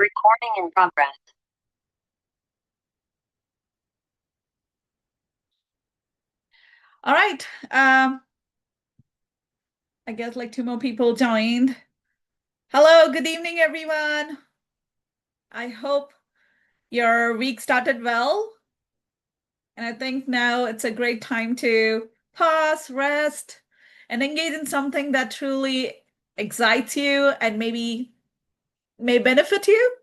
Recording in progress. All right. I guess like two more people joined. Hello, good evening, everyone. I hope your week started well. And I think now it's a great time to pause, rest, and engage in something that truly excites you and maybe may benefit you.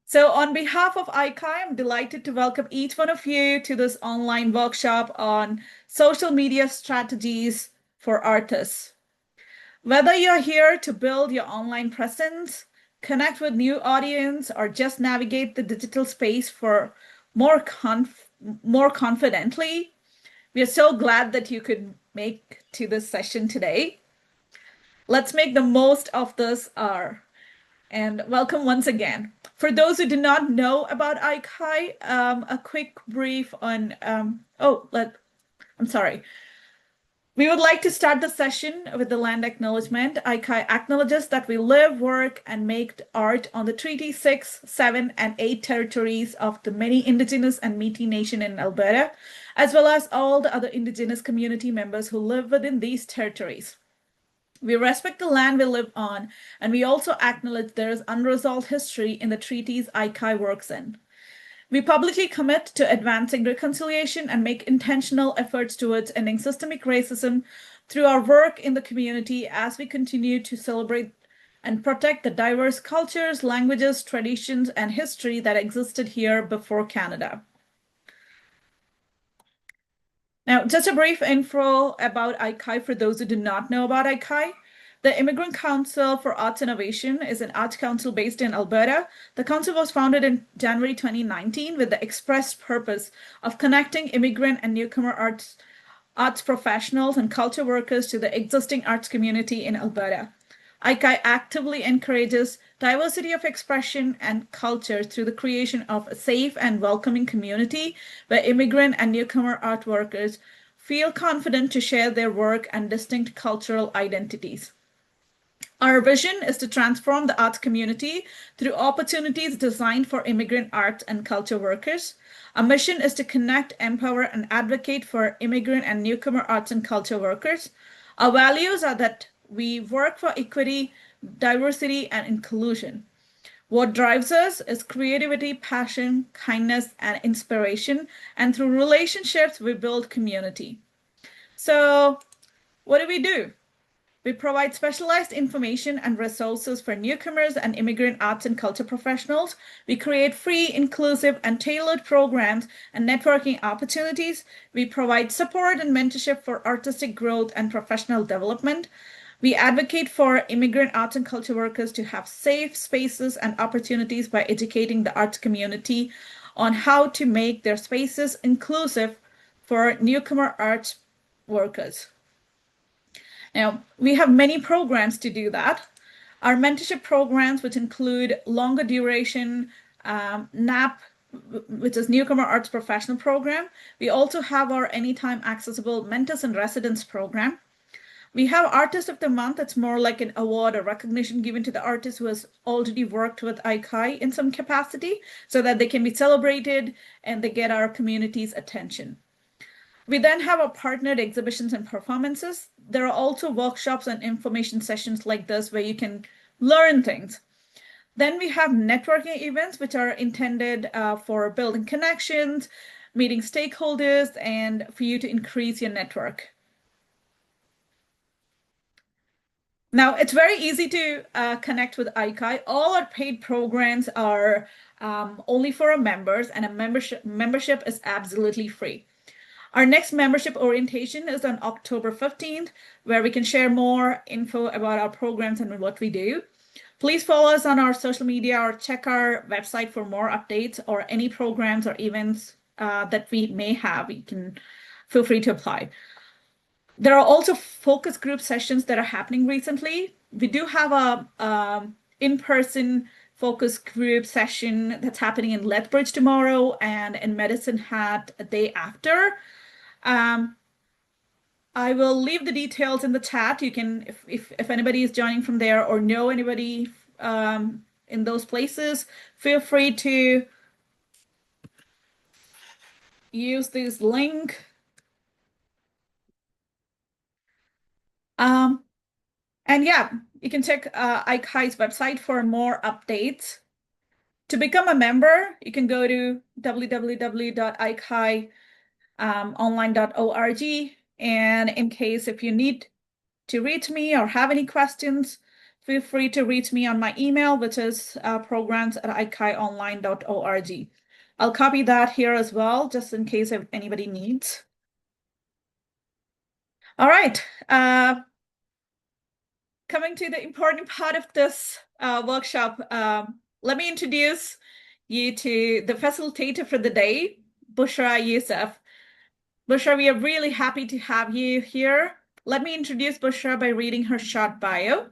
So, on behalf of ICAI, I'm delighted to welcome each one of you to this online workshop on social media strategies for artists. Whether you're here to build your online presence, connect with new audience, or just navigate the digital space for more more confidently, we are so glad that you could make to this session today. Let's make the most of this hour. And welcome once again. For those who do not know about ICAI, a quick brief on, I'm sorry. We would like to start the session with the land acknowledgement. ICAI acknowledges that we live, work, and make art on the Treaty 6, 7, and 8 territories of the many Indigenous and Métis Nation in Alberta, as well as all the other Indigenous community members who live within these territories. We respect the land we live on, and we also acknowledge there is unresolved history in the treaties ICAI works in. We publicly commit to advancing reconciliation and make intentional efforts towards ending systemic racism through our work in the community as we continue to celebrate and protect the diverse cultures, languages, traditions, and history that existed here before Canada. Now, just a brief info about ICAI for those who do not know about ICAI. The Immigrant Council for Arts Innovation is an arts council based in Alberta. The council was founded in January 2019 with the express purpose of connecting immigrant and newcomer arts professionals and culture workers to the existing arts community in Alberta. ICAI actively encourages diversity of expression and culture through the creation of a safe and welcoming community where immigrant and newcomer art workers feel confident to share their work and distinct cultural identities. Our vision is to transform the arts community through opportunities designed for immigrant arts and culture workers. Our mission is to connect, empower, and advocate for immigrant and newcomer arts and culture workers. Our values are that we work for equity, diversity, and inclusion. What drives us is creativity, passion, kindness, and inspiration. And through relationships, we build community. So, what do? We provide specialized information and resources for newcomers and immigrant arts and culture professionals. We create free, inclusive, and tailored programs and networking opportunities. We provide support and mentorship for artistic growth and professional development. We advocate for immigrant arts and culture workers to have safe spaces and opportunities by educating the arts community on how to make their spaces inclusive for newcomer arts workers. Now, we have many programs to do that. Our mentorship programs, which include longer duration NAP, which is Newcomer Arts Professional Program. We also have our Anytime Accessible Mentors and Residents Program. We have Artist of the Month. It's more like an award or recognition given to the artist who has already worked with ICAI in some capacity so that they can be celebrated and they get our community's attention. We then have our partnered exhibitions and performances. There are also workshops and information sessions like this where you can learn things. Then we have networking events, which are intended for building connections, meeting stakeholders, and for you to increase your network. Now, it's very easy to connect with ICAI. All our paid programs are only for our members, and a membership is absolutely free. Our next membership orientation is on October 15th, where we can share more info about our programs and what we do. Please follow us on our social media or check our website for more updates or any programs or events that we may have. You can feel free to apply. There are also focus group sessions that are happening recently. We do have a in-person focus group session that's happening in Lethbridge tomorrow and in Medicine Hat a day after. I will leave the details in the chat. You can, if anybody is joining from there or know anybody in those places. Feel free to use this link. Um, and yeah, you can check ICAI's website for more updates. To become a member, you can go to www.icai.online.org. And in case if you need to reach me or have any questions, feel free to reach me on my email, which is programs@icai.online.org. I'll copy that here as well, just in case if anybody needs. All right. Coming to the important part of this workshop, let me introduce you to the facilitator for the day, Bushra Yousaf. Bushra, we are really happy to have you here. Let me introduce Bushra by reading her short bio.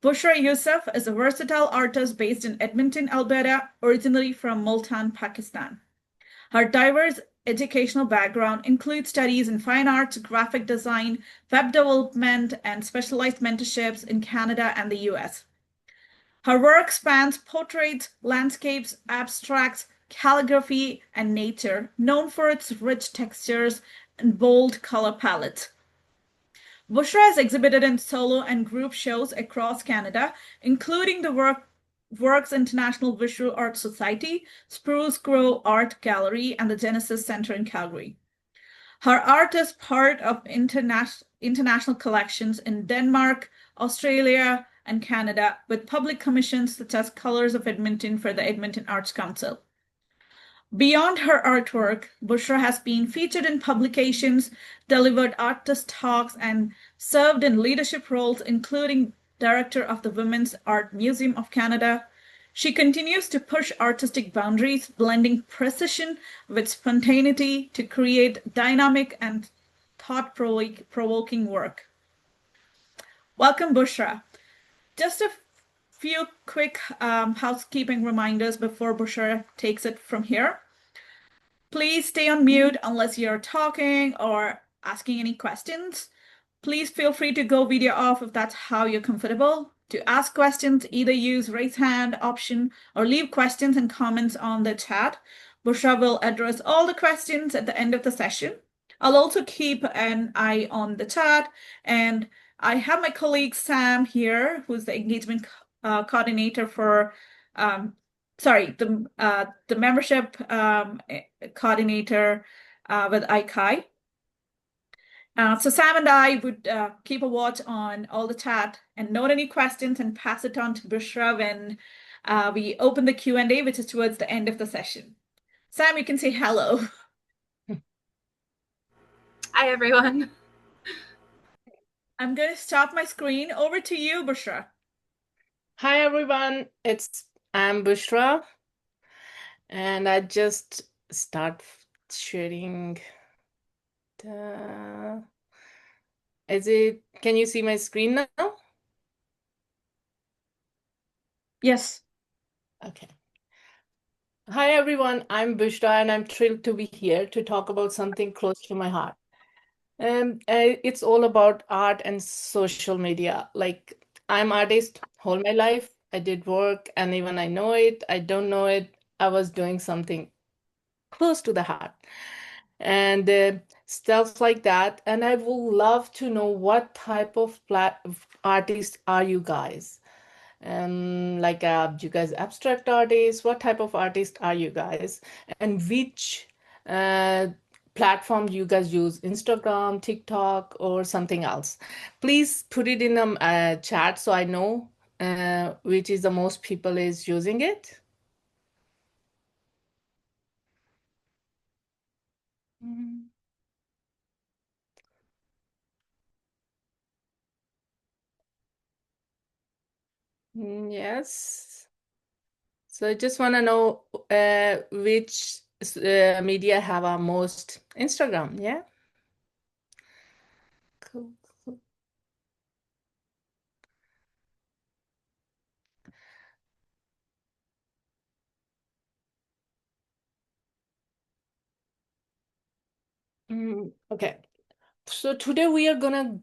Bushra Yousaf is a versatile artist based in Edmonton, Alberta, originally from Multan, Pakistan. Her diverse educational background includes studies in fine arts, graphic design, web development, and specialized mentorships in Canada and the US. Her work spans portraits, landscapes, abstracts, calligraphy, and nature, known for its rich textures and bold color palette. Bushra has exhibited in solo and group shows across Canada, including the Works International Visual Arts Society, Spruce Grove Art Gallery, and the Genesis Center in Calgary. Her art is part of international collections in Denmark, Australia, and Canada, with public commissions such as Colors of Edmonton for the Edmonton Arts Council. Beyond her artwork, Bushra has been featured in publications, delivered artist talks, and served in leadership roles, including director of the Women's Art Museum of Canada. She continues to push artistic boundaries, blending precision with spontaneity to create dynamic and thought-provoking work. Welcome, Bushra. Just a few quick housekeeping reminders before Bushra takes it from here. Please stay on mute unless you're talking or asking any questions. Please feel free to go video off if that's how you're comfortable. To ask questions, either use raise hand option or leave questions and comments on the chat. Bushra will address all the questions at the end of the session. I'll also keep an eye on the chat, and I have my colleague Sam here, who's the engagement coordinator for the membership coordinator with ICAI. So Sam and I would keep a watch on all the chat and note any questions and pass it on to Bushra when we open the Q&A, which is towards the end of the session. Sam, you can say hello. Hi, everyone. I'm going to stop my screen. Over to you, Bushra. Hi, everyone. I'm Bushra, and I just start sharing the. Can you see my screen now? Yes. Okay. Hi, everyone. I'm Bushra, and I'm thrilled to be here to talk about something close to my heart. It's all about art and social media. Like, I'm artist whole my life. I did work, and even I know it, I don't know it, I was doing something close to the heart and stuff like that. And I would love to know what type of artists are you guys? You guys abstract artists? What type of artist are you guys? And which uh, platform do you guys use? Instagram, TikTok, or something else? Please put it in a chat so I know which is the most people is using it. Mhm. Yes. So I just want to know which media have our most Instagram. Yeah. Cool. Okay. So today we are gonna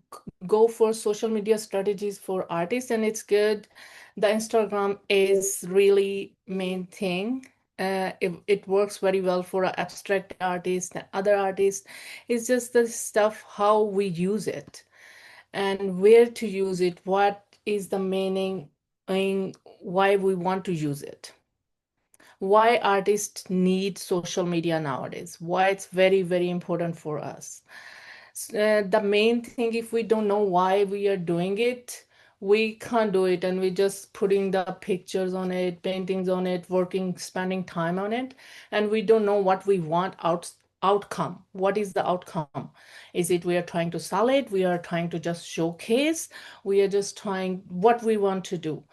go for social media strategies for artists, and it's good. The Instagram is really main thing. It works very well for abstract artists and other artists. It's just the stuff how we use it and where to use it. What is the meaning and why we want to use it? Why artists need social media nowadays? Why it's very, very important for us? The main thing, if we don't know why we are doing it, we can't do it, and we just putting the pictures on it, paintings on it, working, spending time on it, and we don't know what we want outcome. What is the outcome? Is it we are trying to sell it? We are trying to just showcase? We are just trying what we want to do.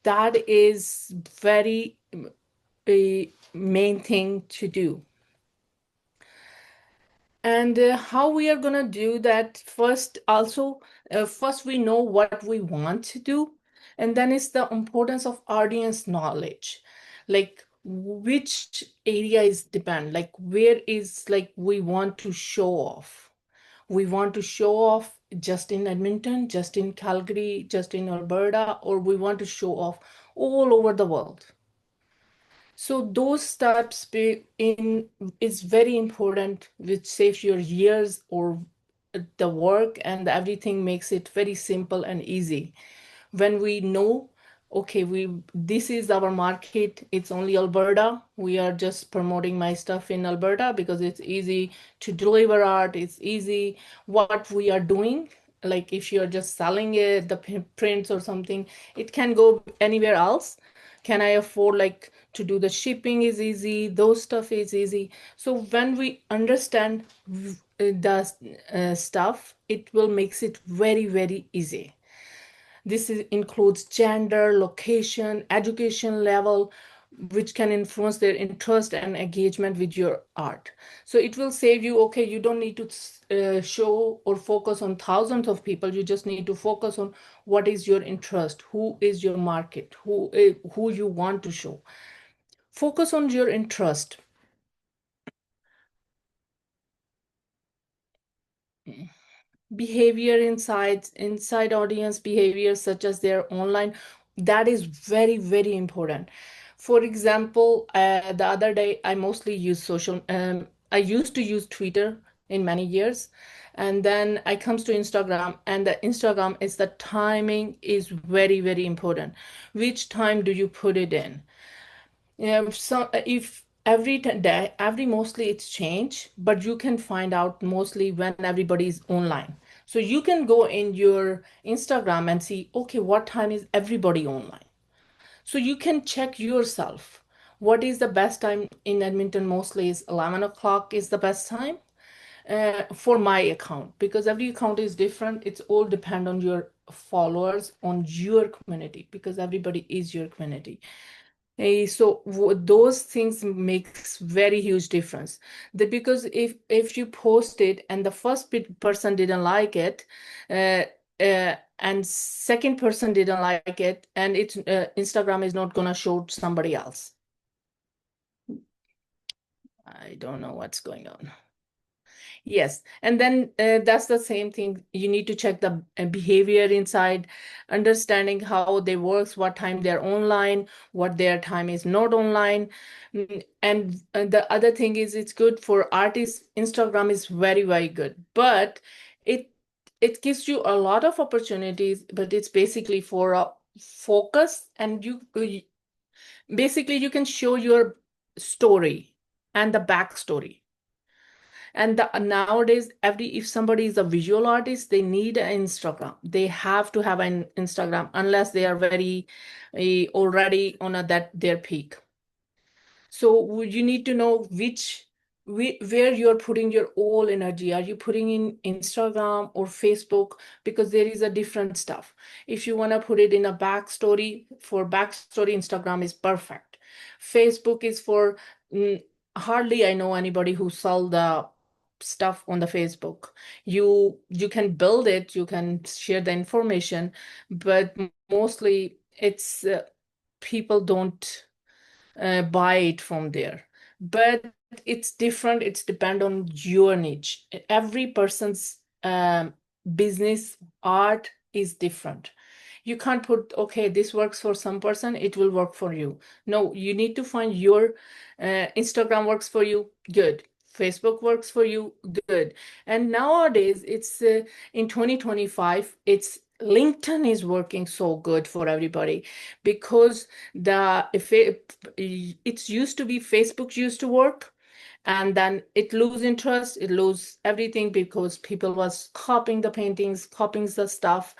That is very a main thing to do. And how we are going to do that first, also, first we know what we want to do. And then it's the importance of audience knowledge. Like which area is depend, like where is like we want to show off. We want to show off just in Edmonton, just in Calgary, just in Alberta, or we want to show off all over the world. So those steps in is very important, which saves your years or the work, and everything makes it very simple and easy. When we know, okay, this is our market, it's only Alberta. We are just promoting my stuff in Alberta because it's easy to deliver art. It's easy what we are doing. Like if you're just selling it, the prints or something, it can go anywhere else. Can I afford like to do the shipping is easy, those stuff is easy. So when we understand the stuff, it will makes it very, very easy. Includes gender, location, education level, which can influence their interest and engagement with your art. So it will save you, okay, you don't need to show or focus on thousands of people. You just need to focus on what is your interest, who is your market, who you want to show. Focus on your interest. Behavior inside audience behavior, such as their online, that is very, very important. For example, the other day I mostly use I used to use Twitter in many years, and then I comes to Instagram, and the Instagram is the timing is very, very important. Which time do you put it in? Yeah, so if day, every mostly it's change, but you can find out mostly when everybody is online. So you can go in your Instagram and see, okay, what time is everybody online? So you can check yourself. What is the best time in Edmonton? Mostly is 11 o'clock is the best time for my account, because every account is different. It's all depend on your followers, on your community, because everybody is your community. So those things makes very huge difference. Because if you post it and the first person didn't like it, uh, and second person didn't like it, and it's Instagram is not gonna show somebody else. I don't know what's going on. Yes, and then that's the same thing. You need to check the behavior inside, understanding how they works, what time they're online, what their time is not online. And the other thing is it's good for artists. Instagram is very, very good, but it it gives you a lot of opportunities, but it's basically for a focus, and basically you can show your story and the backstory. And nowadays, if somebody is a visual artist, they need an Instagram. They have to have an Instagram unless they are very already on that their peak. So you need to know where you're putting your all energy. Are you putting in Instagram or Facebook? Because there is a different stuff. If you want to put it in a backstory, for backstory, Instagram is perfect. Facebook is for hardly I know anybody who sell the stuff on the Facebook. You can build it, you can share the information, but mostly it's people don't buy it from there. But it's different. It's depend on your niche. Every person's um, business art is different. You can't put, okay, this works for some person, it will work for you. No, you need to find your Instagram works for you, good. Facebook works for you, good. And nowadays, it's in 2025, it's LinkedIn is working so good for everybody because if it's used to be Facebook used to work, and then it lose interest, it lose everything because people was copying the paintings, copying the stuff.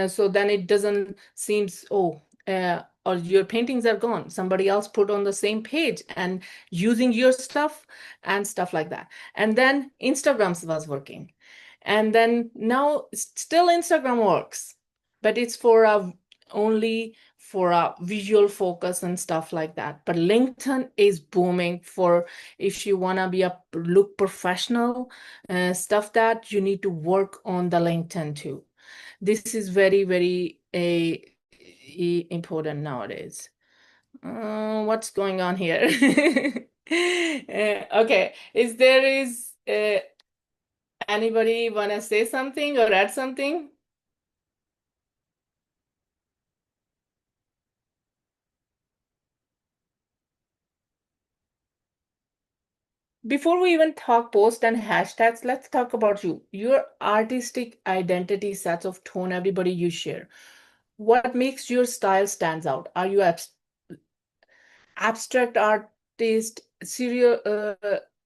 So then it doesn't seems, oh, or your paintings are gone, somebody else put on the same page and using your stuff and stuff like that. And then Instagram was working, and then now still Instagram works, but it's for only for a visual focus and stuff like that. But LinkedIn is booming for if you want to be a look professional, stuff that you need to work on the LinkedIn too. This is very, very important nowadays. What's going on here? Okay, is anybody want to say something or add something? Before we even talk posts and hashtags, let's talk about you. Your artistic identity sets of tone, everybody you share. What makes your style stands out? Are you abstract artist, serial,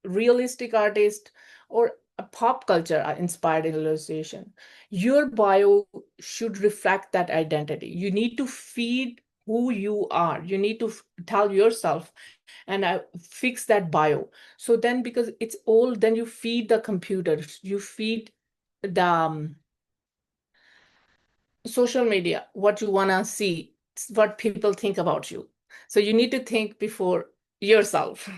realistic artist, or a pop culture inspired illustration? Your bio should reflect that identity. You need to feed who you are. You need to tell yourself and fix that bio. So then, because it's all, then you feed the computer, you feed the social media, what you want to see, what people think about you. So you need to think before yourself.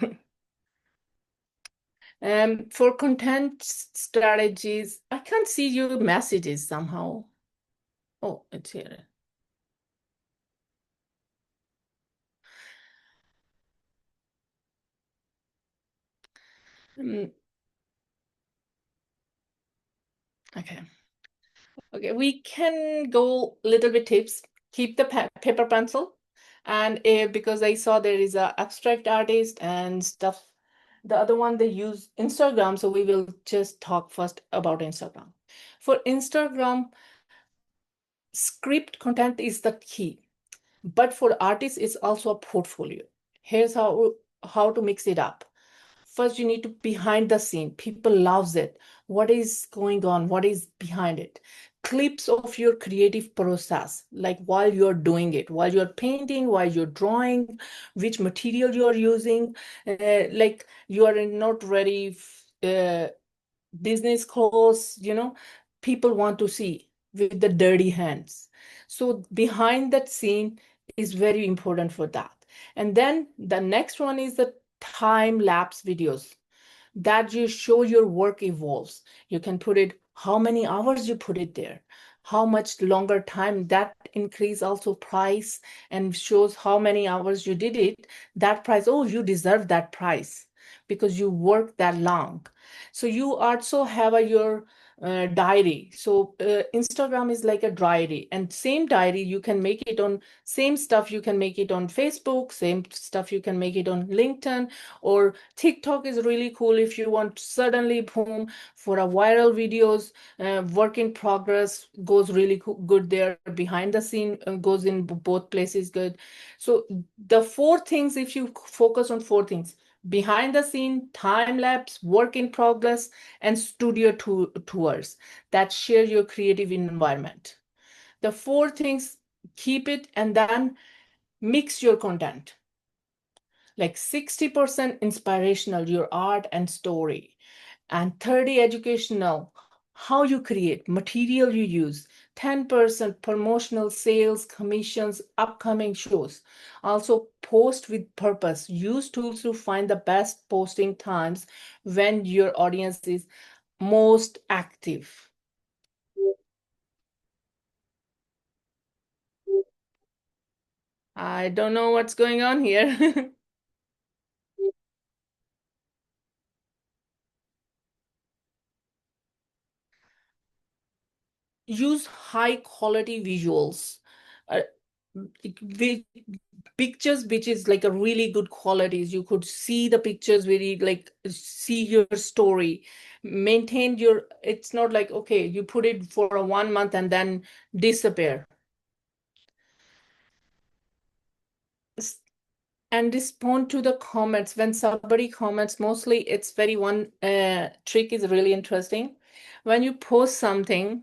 For content strategies, I can't see your messages somehow. Oh, it's here. Mm, okay. Okay, we can go little bit tips. Keep the paper pencil, and because I saw there is a abstract artist and stuff. The other one they use Instagram, so we will just talk first about Instagram. For Instagram, script content is the key, but for artists, it's also a portfolio. Here's how to mix it up. First, you need to behind the scene. People loves it. What is going on? What is behind it? Clips of your creative process, like while you're doing it, while you're painting, while you're drawing, which material you're using. Like you are not ready, business clothes, people want to see with the dirty hands. So behind that scene is very important for that. And then the next one is the time lapse videos that you show your work evolves. You can put it how many hours you put it there, how much longer time that increase also price and shows how many hours you did it. That price, oh, you deserve that price because you worked that long. So you also have your diary. So Instagram is like a diary, and same diary you can make it on same stuff. You can make it on Facebook, same stuff you can make it on LinkedIn, or TikTok is really cool if you want suddenly boom for a viral videos. Work in progress goes really good there. Behind the scene goes in both places good. So the four things, if you focus on four things: behind the scene, time lapse, work in progress, and studio tours that share your creative environment. The four things, keep it, and then mix your content. Like 60% inspirational, your art and story, and 30 educational, how you create, material you use, 10% promotional, sales, commissions, upcoming shows. Also post with purpose. Use tools to find the best posting times when your audience is most active. I don't know what's going on here. use high quality visuals. Uh, vi- Pictures which is like a really good qualities. You could see the pictures very like see your story. Maintain your, it's not like, okay, you put it for a 1 month and then disappear. And respond to the comments. When somebody comments, mostly it's very one trick is really interesting. When you post something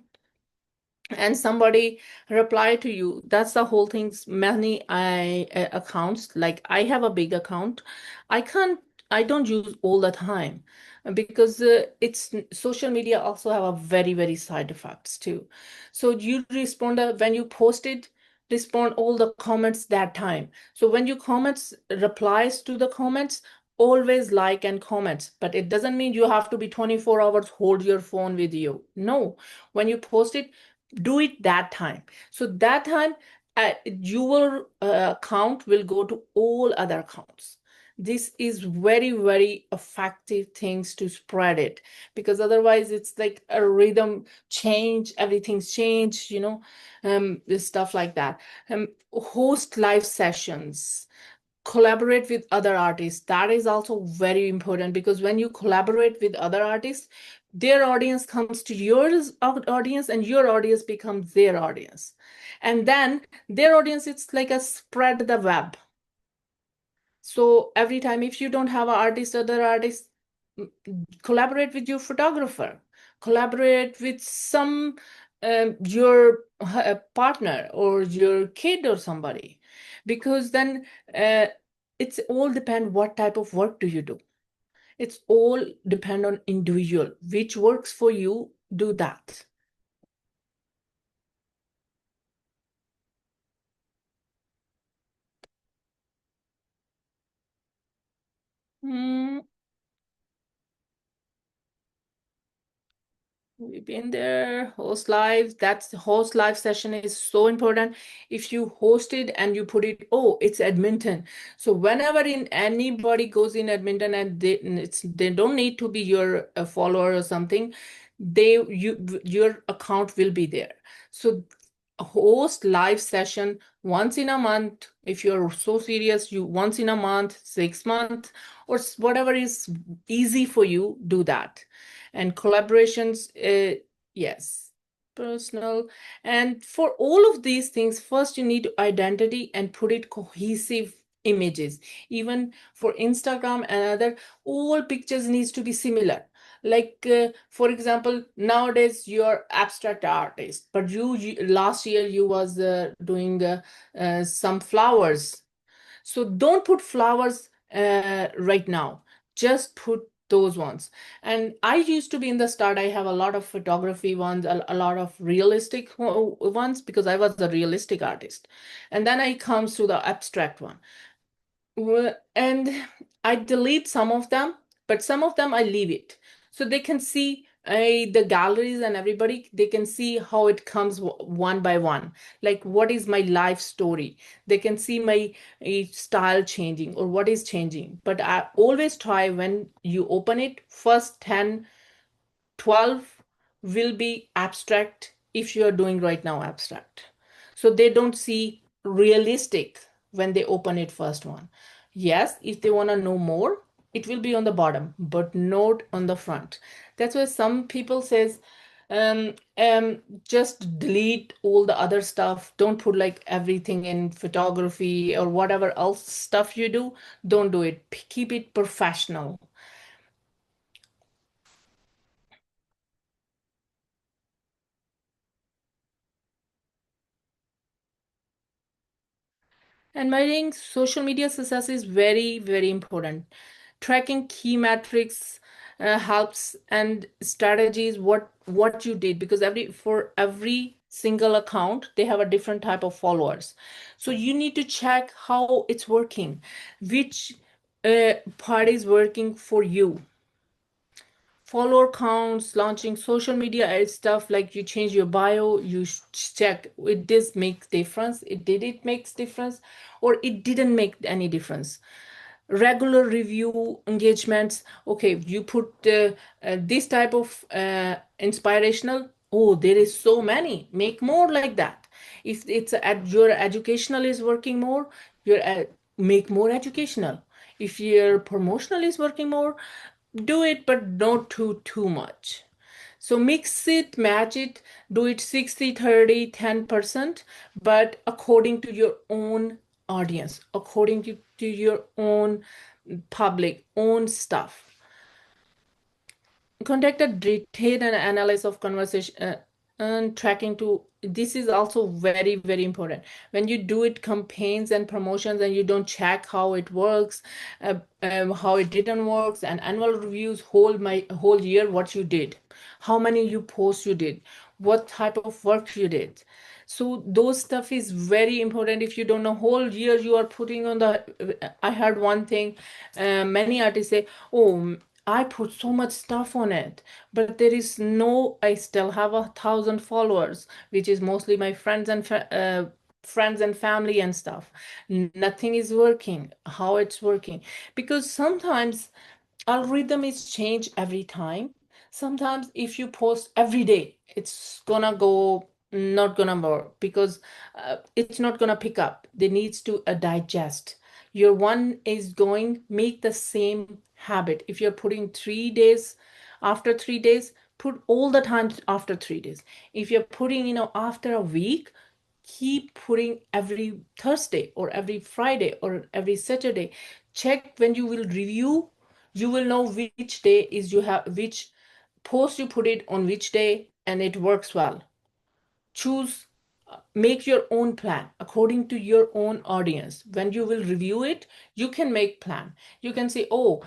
and somebody reply to you, that's the whole thing's many accounts. Like I have a big account. I can't, I don't use all the time because it's social media also have a very side effects too. So you respond when you post it, respond all the comments that time. So when you comments replies to the comments, always like and comments, but it doesn't mean you have to be 24 hours hold your phone with you. No, when you post it, do it that time. So that time, your account will go to all other accounts. This is very effective things to spread it, because otherwise it's like a rhythm change, everything's changed, stuff like that. Host live sessions, collaborate with other artists. That is also very important, because when you collaborate with other artists, their audience comes to your audience and your audience becomes their audience, and then their audience, it's like a spread the web. So every time, if you don't have an artist, other artists, collaborate with your photographer, collaborate with some your partner or your kid or somebody, because then it's all depend what type of work do you do. It's all depend on individual, which works for you, do that. Mm, we've been there. Host live. That's the host live session is so important. If you host it and you put it, oh, it's Edmonton. So whenever in anybody goes in Edmonton and they don't need to be your follower or something, your account will be there. So host live session once in a month. If you're so serious, you once in a month, 6 months, or whatever is easy for you, do that. And collaborations, yes, personal. And for all of these things, first you need identity and put it cohesive images. Even for Instagram and other, all pictures needs to be similar. Like for example, nowadays you're abstract artist, but you last year you was doing some flowers. So don't put flowers right now. Just put those ones. And I used to be in the start, I have a lot of photography ones, a lot of realistic ones, because I was a realistic artist. And then I comes to the abstract one. And I delete some of them, but some of them I leave it. So they can see the galleries and everybody, they can see how it comes one by one. Like what is my life story? They can see my style changing or what is changing. But I always try when you open it, first 10, 12 will be abstract if you are doing right now abstract. So they don't see realistic when they open it first one. Yes, if they want to know more, it will be on the bottom, but not on the front. That's why some people says, um, just delete all the other stuff. Don't put like everything in photography or whatever else stuff you do. Don't do it. Keep it professional. And measuring social media success is very important. Tracking key metrics helps, and strategies, what you did, because every single account they have a different type of followers. So you need to check how it's working, which part is working for you. Follower counts, launching social media stuff, like you change your bio, you check it this makes difference, it makes difference, or it didn't make any difference. Regular review engagements, okay, you put this type of inspirational, Oh, there is so many. Make more like that. If it's your educational is working more, your make more educational. If your promotional is working more, do it, but not too much. So mix it, match it, do it 60, 30, 10%, but according to your own audience, according to your own public, own stuff. Conduct a detailed analysis of conversation and tracking to this is also very important. When you do it campaigns and promotions and you don't check how it works, how it didn't works, and annual reviews whole year what you did, how many you posts you did, what type of work you did. So those stuff is very important. If you don't know whole year you are putting on the I heard one thing, many artists say, oh, I put so much stuff on it, but there is no, I still have 1,000 followers, which is mostly my friends and family and stuff. Nothing is working. How it's working? Because sometimes algorithm is changed every time. Sometimes if you post every day, it's gonna go not gonna work because it's not gonna pick up. They needs to digest. Your one is going make the same habit. If you're putting 3 days, after 3 days, put all the time after 3 days. If you're putting, after a week, keep putting every Thursday or every Friday or every Saturday. Check when you will review, you will know which day is you have which post you put it on which day and it works well. Choose, make your own plan according to your own audience. When you will review it, you can make plan. You can say, oh,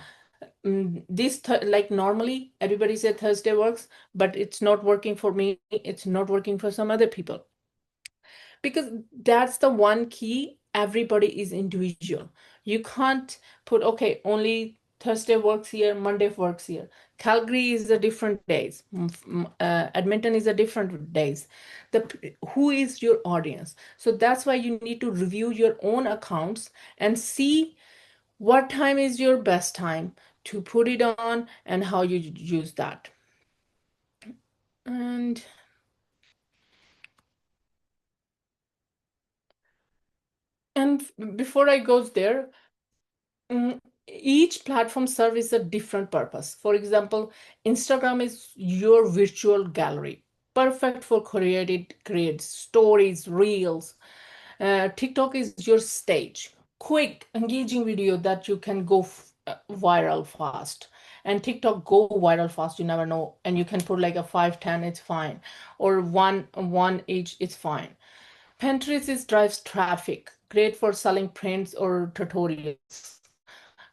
like normally everybody said Thursday works, but it's not working for me. It's not working for some other people. Because that's the one key. Everybody is individual. You can't put, okay, only Thursday works here, Monday works here. Calgary is a different days. Edmonton is a different days. Who is your audience? So that's why you need to review your own accounts and see what time is your best time to put it on and how you use that. And before I goes there, each platform serves a different purpose. For example, Instagram is your virtual gallery, perfect for create stories, reels. TikTok is your stage, quick, engaging video that you can go viral fast. And TikTok go viral fast, you never know. And you can put like a 5, 10, it's fine. Or one each, it's fine. Pinterest is drives traffic, great for selling prints or tutorials.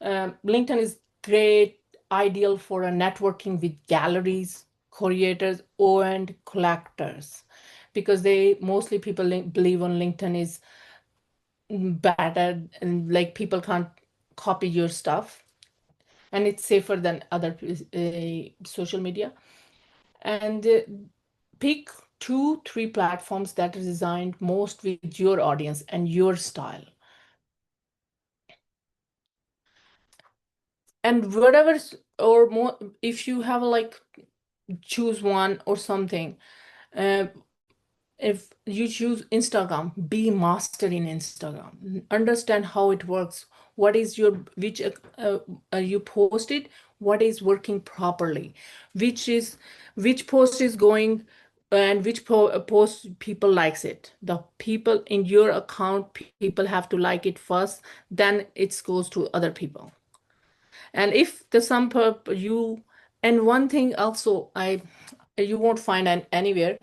LinkedIn is great, ideal for a networking with galleries, curators, and collectors, because they mostly people believe on LinkedIn is better and like people can't copy your stuff, and it's safer than other social media. And pick 2, 3 platforms that are designed most with your audience and your style. And whatever, or more, if you have like choose one or something. Uh, if you choose Instagram, be master in Instagram. Understand how it works. What is your you posted? What is working properly? Which post is going and which post people likes it. The people in your account, people have to like it first, then it goes to other people. And if the some you and one thing also you won't find anywhere,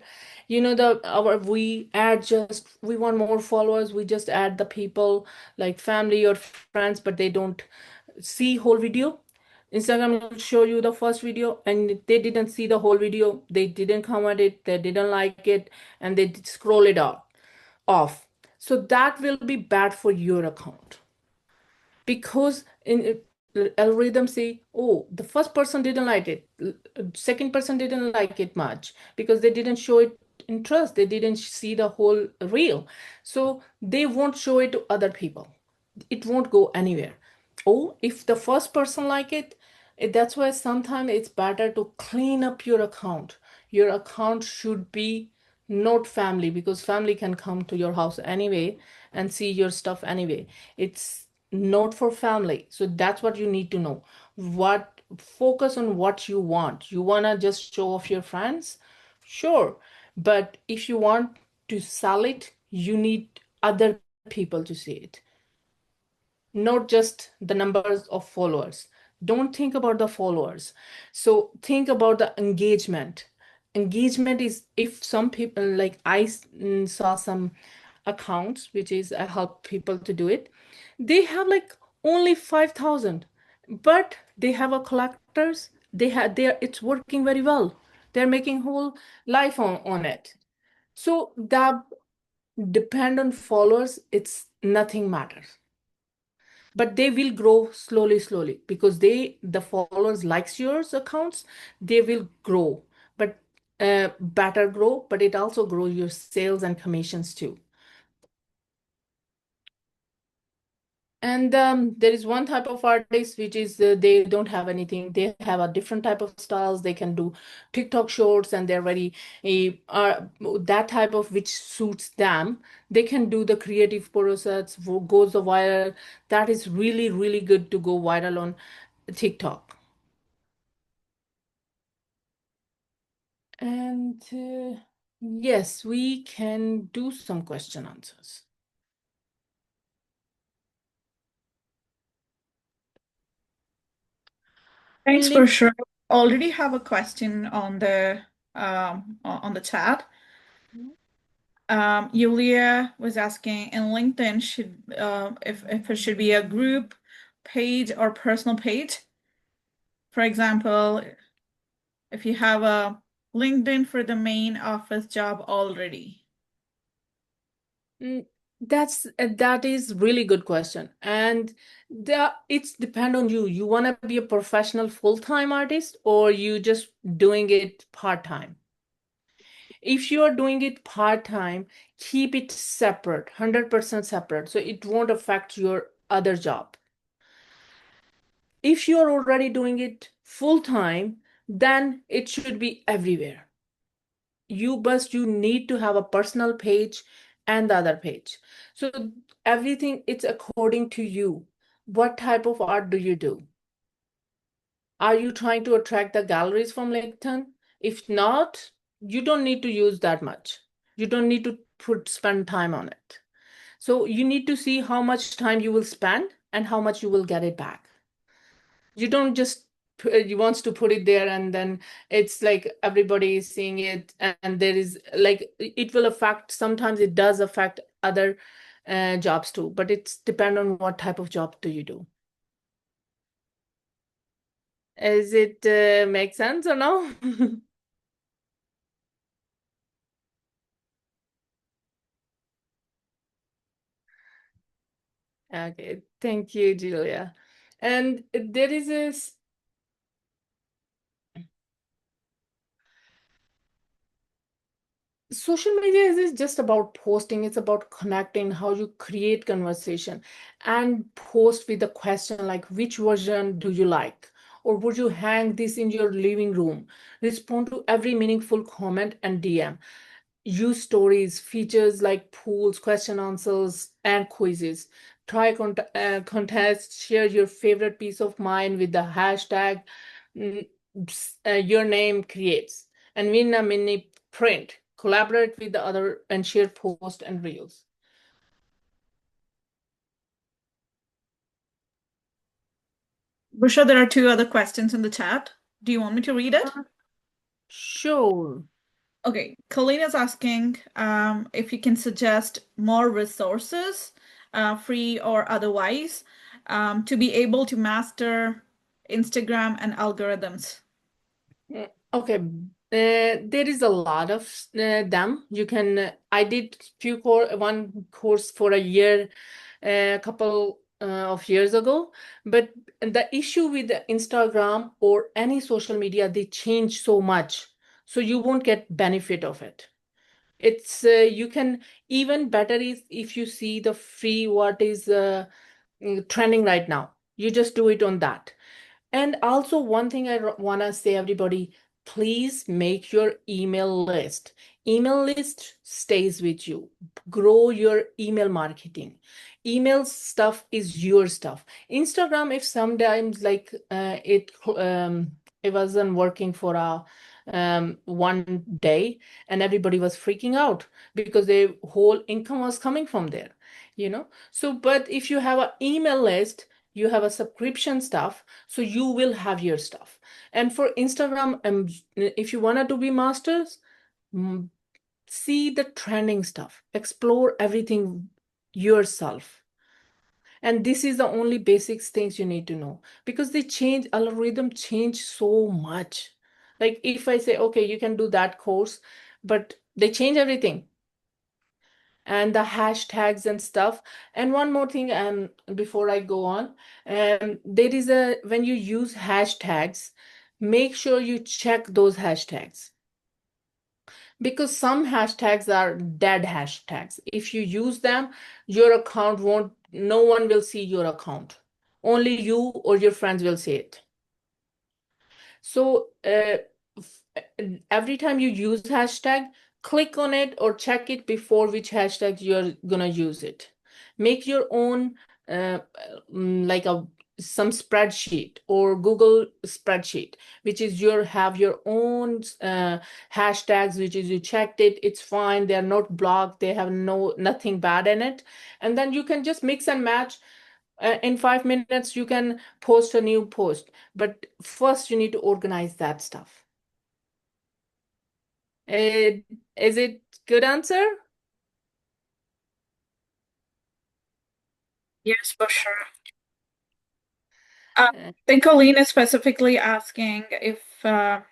the our we add just we want more followers, we just add the people like family or friends, but they don't see whole video. Instagram will show you the first video and they didn't see the whole video, they didn't comment it, they didn't like it, and they scroll it out off. So that will be bad for your account, because in algorithm say, oh, the first person didn't like it, second person didn't like it much because they didn't show it interest, they didn't see the whole reel, so they won't show it to other people, it won't go anywhere. Oh, if the first person like it, that's why sometimes it's better to clean up your account. Your account should be not family, because family can come to your house anyway and see your stuff anyway. It's not for family. So that's what you need to know. What focus on what you want. You wanna just show off your friends? Sure. But if you want to sell it, you need other people to see it, not just the numbers of followers. Don't think about the followers. So think about the engagement. Engagement is, if some people, like saw some accounts, which is I help people to do it. They have like only 5,000, but they have a collectors. It's working very well. They're making whole life on it. So that depend on followers, it's nothing matters, but they will grow slowly because the followers likes yours accounts, they will grow, but better grow, but it also grow your sales and commissions too. And there is one type of artist which is they don't have anything. They have a different type of styles. They can do TikTok shorts, and they're very that type of which suits them. They can do the creative process, goes the viral. That is really good to go viral on TikTok. And yes, we can do some question answers. Thanks, Link. Bushra. Already have a question on the chat. Yulia was asking in LinkedIn should if it should be a group page or personal page. For example, if you have a LinkedIn for the main office job already. That is really good question, and it's depend on you. You want to be a professional full-time artist, or you just doing it part-time? If you are doing it part-time, keep it separate, 100% separate, so it won't affect your other job. If you are already doing it full-time, then it should be everywhere. You need to have a personal page and the other page. So everything, it's according to you. What type of art do you do? Are you trying to attract the galleries from LinkedIn? If not, you don't need to use that much. You don't need to spend time on it. So you need to see how much time you will spend and how much you will get it back. You don't just you wants to put it there, and then it's like everybody is seeing it, and there is like it will affect, sometimes it does affect other jobs too, but it's depend on what type of job do you do. Is it make sense or no? Okay, thank you, Julia. And there is a social media is just about posting. It's about connecting, how you create conversation, and post with a question like, which version do you like? Or would you hang this in your living room? Respond to every meaningful comment and DM. Use stories, features like polls, question answers, and quizzes. Try contests, share your favorite piece of mind with the hashtag mm, your name creates, and win a mini print. Collaborate with the other and share posts and reels. Bushra, there are two other questions in the chat. Do you want me to read it? Sure. Okay, Colleen is asking if you can suggest more resources, free or otherwise, to be able to master Instagram and algorithms. Okay, there is a lot of them. You can. I did one course for a year, a couple of years ago. But the issue with the Instagram or any social media, they change so much, so you won't get benefit of it. It's you can, even better is if you see the free what is trending right now. You just do it on that. And also one thing I want to say everybody, please make your email list. Email list stays with you. Grow your email marketing. Email stuff is your stuff. Instagram, if sometimes like it wasn't working for a one day and everybody was freaking out because their whole income was coming from there, you know. So, but if you have an email list, you have a subscription stuff, so you will have your stuff. And for Instagram, if you wanted to be masters, mm, see the trending stuff, explore everything yourself. And this is the only basics things you need to know, because they change, algorithm change so much. Like if I say, okay, you can do that course, but they change everything and the hashtags and stuff. And one more thing, before I go on, there is a, when you use hashtags, make sure you check those hashtags, because some hashtags are dead hashtags. If you use them, your account won't, no one will see your account. Only you or your friends will see it. So every time you use hashtag, click on it or check it before which hashtag you're gonna use it. Make your own like a some spreadsheet or Google spreadsheet, which is your have your own hashtags, which is you checked it, it's fine, they're not blocked, they have nothing bad in it, and then you can just mix and match. In 5 minutes you can post a new post, but first you need to organize that stuff. Is it good answer? Yes, Bushra. I think Colleen is specifically asking if, oh,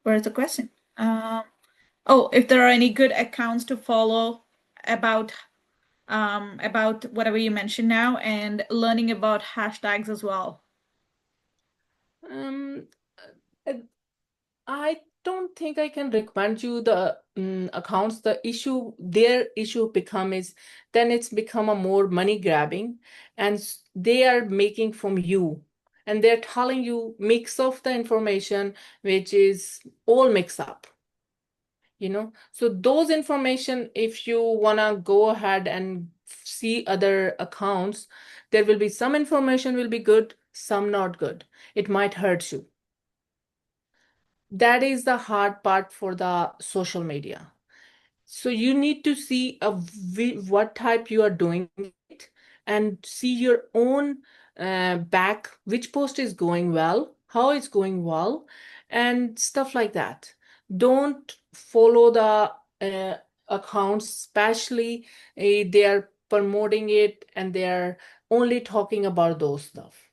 where's the question? Oh, if there are any good accounts to follow about about whatever you mentioned now, and learning about hashtags as well. um uh, I don't think I can recommend you the accounts. Their issue become is then it's become a more money grabbing, and they are making from you, and they're telling you mix of the information, which is all mix up, you know. So those information, if you wanna go ahead and see other accounts, there will be some information will be good, some not good. It might hurt you. That is the hard part for the social media. So you need to see what type you are doing it, and see your own back, which post is going well, how it's going well, and stuff like that. Don't follow the accounts, especially they are promoting it and they are only talking about those stuff.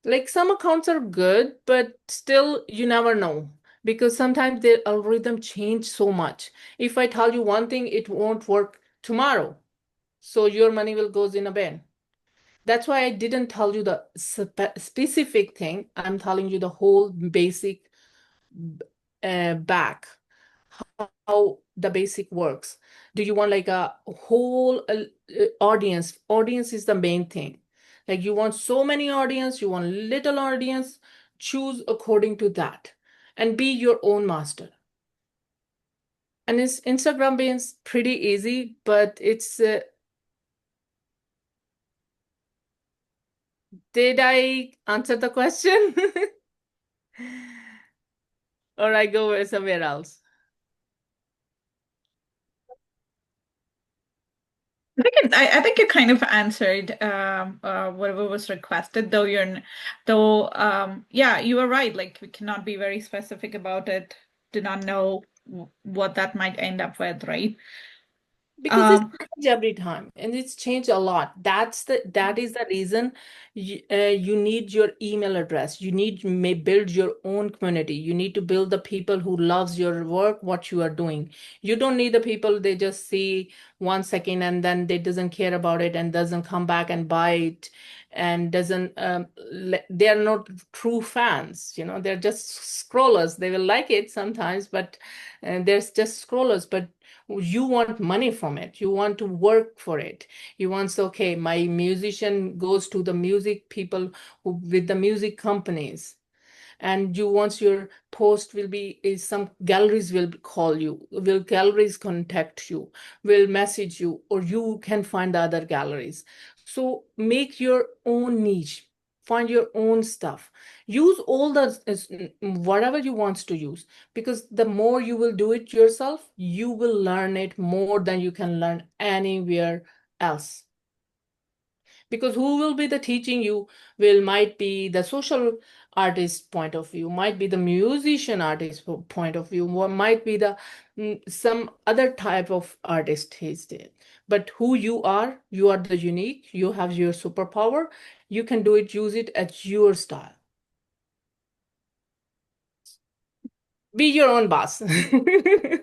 Like some accounts are good, but still you never know, because sometimes the algorithm change so much. If I tell you one thing, it won't work tomorrow. So your money will goes in a bin. That's why I didn't tell you the specific thing. I'm telling you the whole basic back, how the basic works. Do you want like a whole audience? Audience is the main thing. Like you want so many audience, you want little audience, choose according to that and be your own master. And it's Instagram being pretty easy, but it's did I answer the question? Or I go somewhere else? I think you kind of answered whatever was requested, though yeah, you were right. Like we cannot be very specific about it. Do not know what that might end up with, right? Because it's Um, changed every time and it's changed a lot. That is the reason you need your email address. You need may build your own community. You need to build the people who loves your work, what you are doing. You don't need the people they just see 1 second and then they doesn't care about it and doesn't come back and buy it, and doesn't they are not true fans, you know. They're just scrollers. They will like it sometimes, but there's just scrollers. But you want money from it, you want to work for it, you want, okay, my musician goes to the music people who with the music companies, and you once your post will be is some galleries will call you, will galleries contact you, will message you, or you can find the other galleries. So make your own niche, find your own stuff, use all the whatever you want to use, because the more you will do it yourself, you will learn it more than you can learn anywhere else. Because who will be the teaching you will might be the social artist point of view, might be the musician artist point of view, or might be the some other type of artist he's there. But who you are the unique, you have your superpower, you can do it, use it at your style. Be your own boss. Another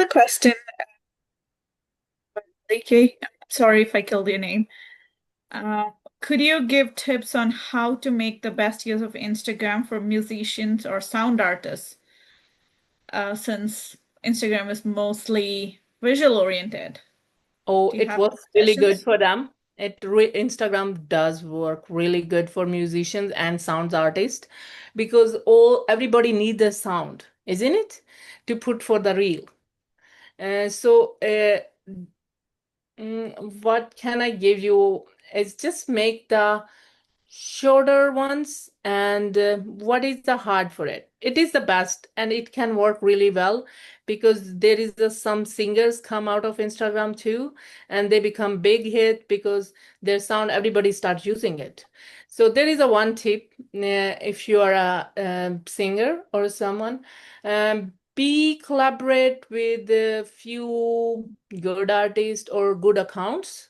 question, okay. Sorry if I killed your name. Uh, could you give tips on how to make the best use of Instagram for musicians or sound artists? Since Instagram is mostly visual oriented. Oh, Do you it have works really good suggestions? for them. Instagram does work really good for musicians and sounds artists, because all everybody needs a sound, isn't it? To put for the reel. What can I give you? Is just make the shorter ones, and what is the hard for it? It is the best, and it can work really well, because there is some singers come out of Instagram too, and they become big hit because their sound everybody starts using it. So there is a one tip, if you are a singer or someone, be collaborate with a few good artists or good accounts,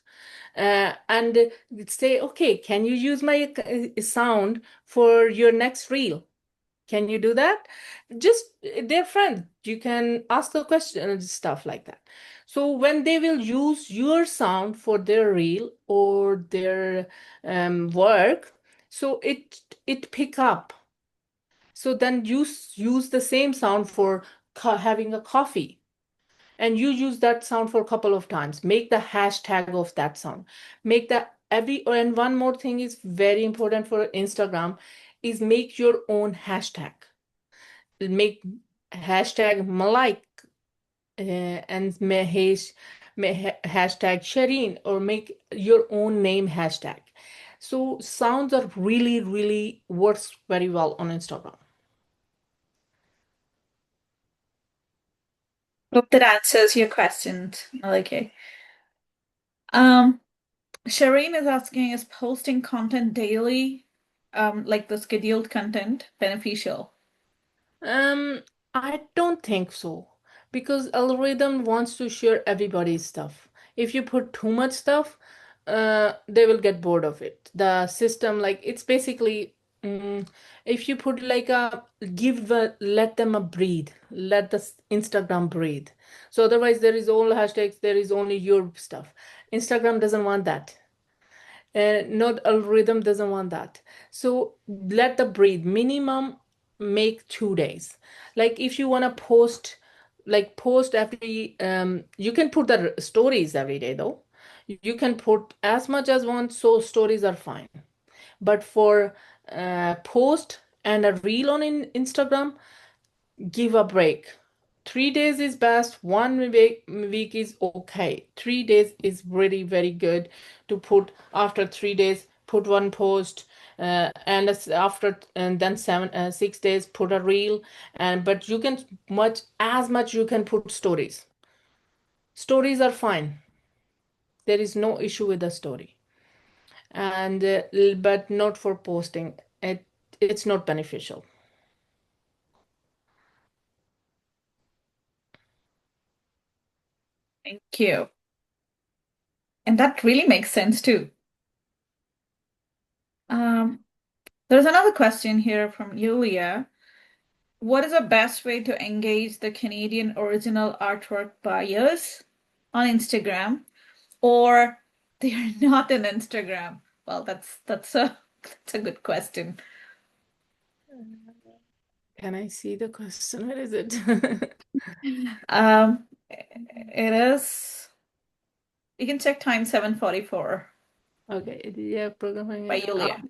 and say, okay, can you use my sound for your next reel? Can you do that? Just they're friends. You can ask the question and stuff like that. So when they will use your sound for their reel or their work, so it pick up. So then use the same sound for having a coffee, and you use that sound for a couple of times. Make the hashtag of that sound. Make the every and one more thing is very important for Instagram is make your own hashtag. Make hashtag Malik, and hashtag Shireen, or make your own name hashtag. So sounds are really, really works very well on Instagram. Hope that answers your questions. Okay. Um, Shireen is asking, is posting content daily, like the scheduled content, beneficial? Um, I don't think so, because algorithm wants to share everybody's stuff. If you put too much stuff, they will get bored of it. The system, like it's basically, if you put like a let them a breathe, let the Instagram breathe. So otherwise, there is all hashtags, there is only your stuff. Instagram doesn't want that. Not algorithm doesn't want that. So let the breathe. Minimum make 2 days. Like if you want to post, like post every, you can put the stories every day though. You can put as much as one, so stories are fine. But for post and a reel on Instagram, give a break. 3 days is best. One week is okay. 3 days is really very good to put. After 3 days, put one post, after and then 6 days put a reel. And but you can much you can put stories. Stories are fine. There is no issue with the story, and but not for posting. It's not beneficial. Thank you. And that really makes sense too. Um, there's another question here from Yulia. What is the best way to engage the Canadian original artwork buyers on Instagram, or they are not on Instagram? Well, that's a that's a good question. Can I see the question? Where is it? It is. You can check time 7:44 Okay, yeah, programming. by Yulia.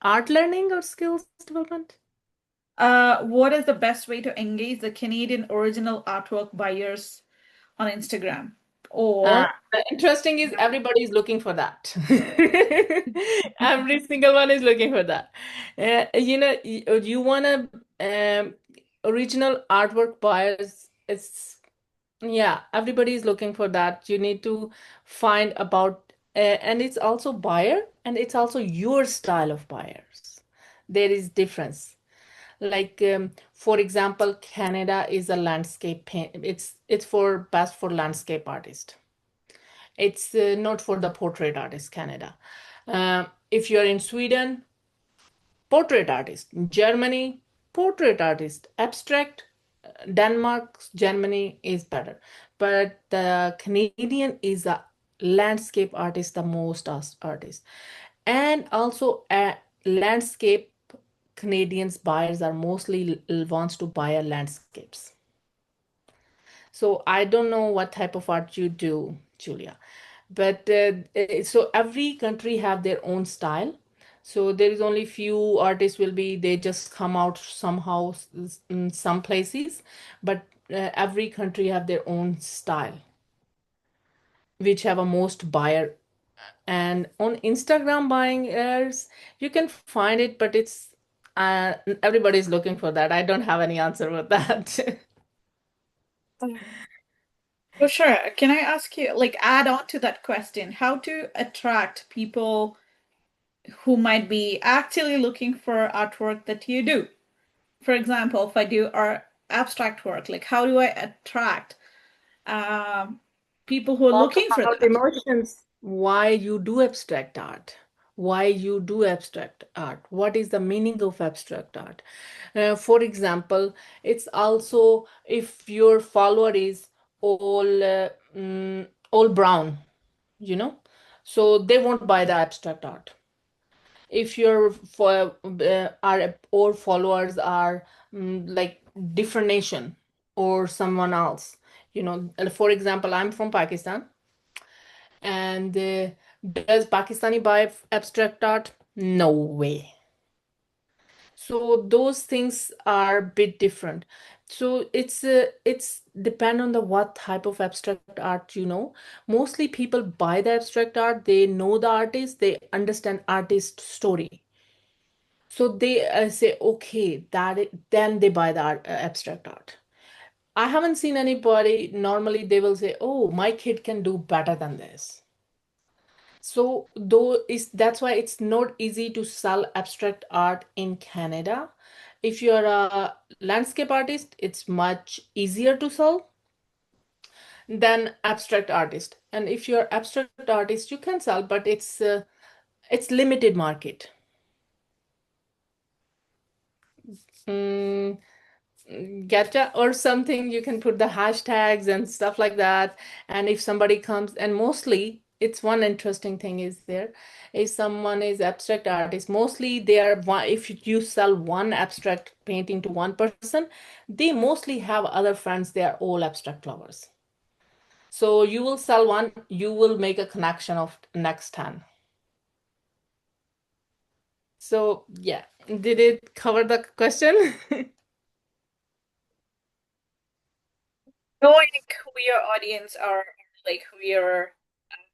art learning or skills development? What is the best way to engage the Canadian original artwork buyers on Instagram? Or The interesting is everybody is looking for that. Every single one is looking for that. You want to original artwork buyers. It's yeah, everybody is looking for that. You need to find about, and it's also buyer, and it's also your style of buyers. There is difference. Like for example, Canada is a landscape paint. It's for best for landscape artist. It's not for the portrait artist, Canada. If you're in Sweden, portrait artist. In Germany, portrait artist. Abstract, Denmark, Germany is better. But the Canadian is a landscape artist, the most artist. And also landscape Canadians buyers are mostly wants to buy a landscapes. So I don't know what type of art you do, Julia. But so every country have their own style. So there is only few artists will be they just come out somehow in some places, but every country have their own style, which have a most buyer. And on Instagram buyers, you can find it, but it's everybody's looking for that. I don't have any answer with that. for sure, can I ask you, like, add on to that question, how to attract people who might be actually looking for artwork that you do? For example, if I do art abstract work, like how do I attract um, people who are Talk looking for about that? emotions, why you do abstract art, why you do abstract art, what is the meaning of abstract art. For example, it's also if your follower is all all brown, you know, so they won't buy the abstract art. If your for are or followers are like different nation or someone else, you know, for example, I'm from Pakistan, and does Pakistani buy abstract art? No way. So those things are a bit different. So it's depend on the what type of abstract art you know. Mostly people buy the abstract art, they know the artist, they understand artist story. So they say, okay, then they buy the abstract art. I haven't seen anybody, normally they will say, oh, my kid can do better than this. So though is that's why it's not easy to sell abstract art in Canada. If you're a landscape artist, it's much easier to sell than abstract artist. And if you're abstract artist, you can sell, but it's limited market. Mm, Getcha or something, you can put the hashtags and stuff like that. And if somebody comes, and mostly it's one interesting thing is there, if someone is abstract artist, mostly they are one, if you sell one abstract painting to one person, they mostly have other friends, they are all abstract lovers. So you will sell one, you will make a connection of next 10. So yeah, did it cover the question? Knowing who your audience are, like who your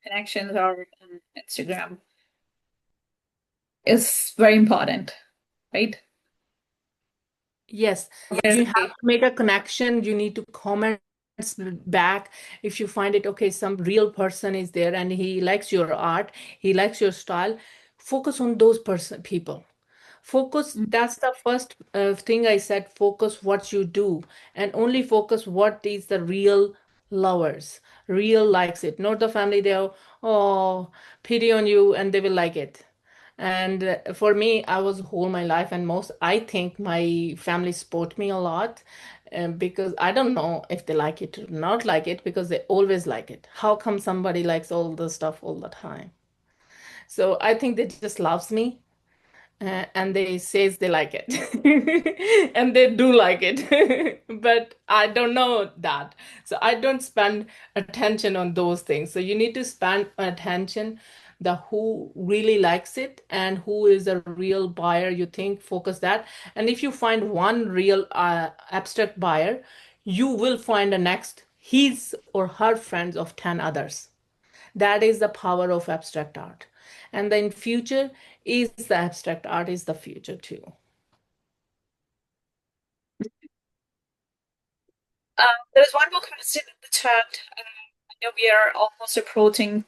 connections are on Instagram is very important, right? Yes, Yes. you have to make a connection. You need to comment back if you find it okay. Some real person is there and he likes your art, he likes your style. Focus on those people. Focus, that's the first thing I said. Focus what you do and only focus what is the real lovers, real likes it, not the family. They'll, oh, pity on you and they will like it. And for me, I was whole my life, and most I think my family support me a lot, because I don't know if they like it or not like it because they always like it. How come somebody likes all the stuff all the time? So I think they just loves me, and they says they like it and they do like it but I don't know that, so I don't spend attention on those things. So you need to spend attention the who really likes it and who is a real buyer. You think focus that, and if you find one real abstract buyer, you will find the next his or her friends of 10 others. That is the power of abstract art. And then future is the abstract art is the future too. There's one more question in the chat. I know we are almost approaching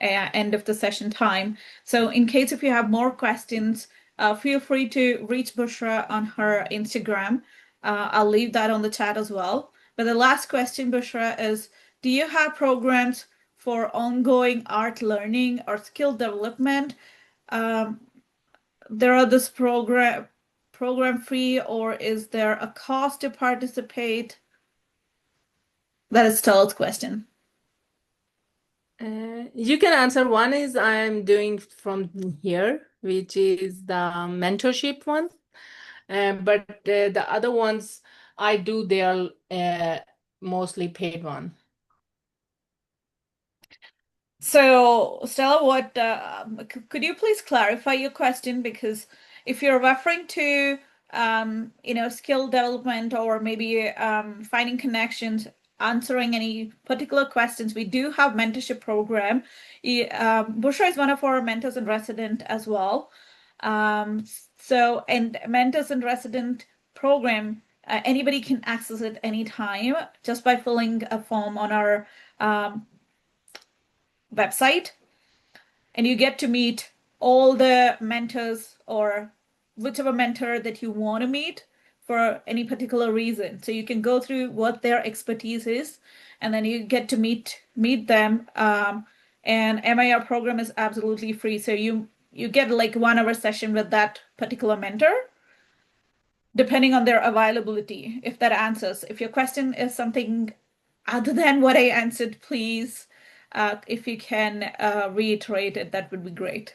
end of the session time. So in case if you have more questions, feel free to reach Bushra on her Instagram. I'll leave that on the chat as well. But the last question, Bushra, is do you have programs for ongoing art learning or skill development? Um, there are this program free, or is there a cost to participate? That is Stella's question. You can answer. One is I'm doing from here, which is the mentorship one. But the other ones I do, they are mostly paid one. So, Stella, what could you please clarify your question? Because if you're referring to skill development or maybe finding connections, answering any particular questions, we do have mentorship program. Bushra is one of our mentors in resident as well. Um, and mentors in resident program, anybody can access it anytime just by filling a form on our website, and you get to meet all the mentors or whichever mentor that you want to meet for any particular reason. So you can go through what their expertise is, and then you get to meet them. And MIR program is absolutely free, so you get like 1 hour session with that particular mentor, depending on their availability. If that answers, if your question is something other than what I answered, please, if you can reiterate it, that would be great.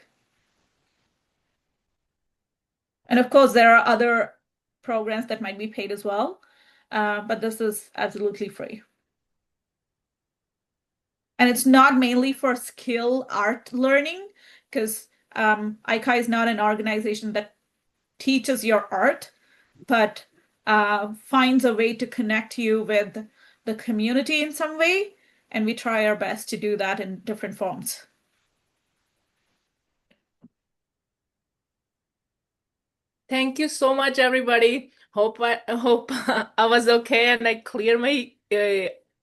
And of course, there are other programs that might be paid as well, but this is absolutely free. And it's not mainly for skill art learning, because ICAI is not an organization that teaches your art, but finds a way to connect you with the community in some way. And we try our best to do that in different forms. Thank you so much, everybody. Hope I was okay and I clear my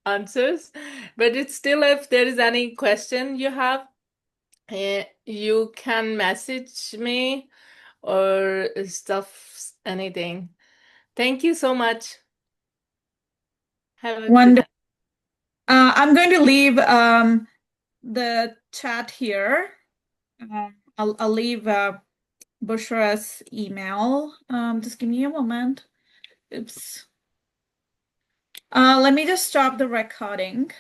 answers. But it's still, if there is any question you have, you can message me or stuff, anything. Thank you so much. Have a good Wonderful. night. I'm going to leave the chat here. I'll leave Bushra's email. Just give me a moment. Oops. Let me just stop the recording.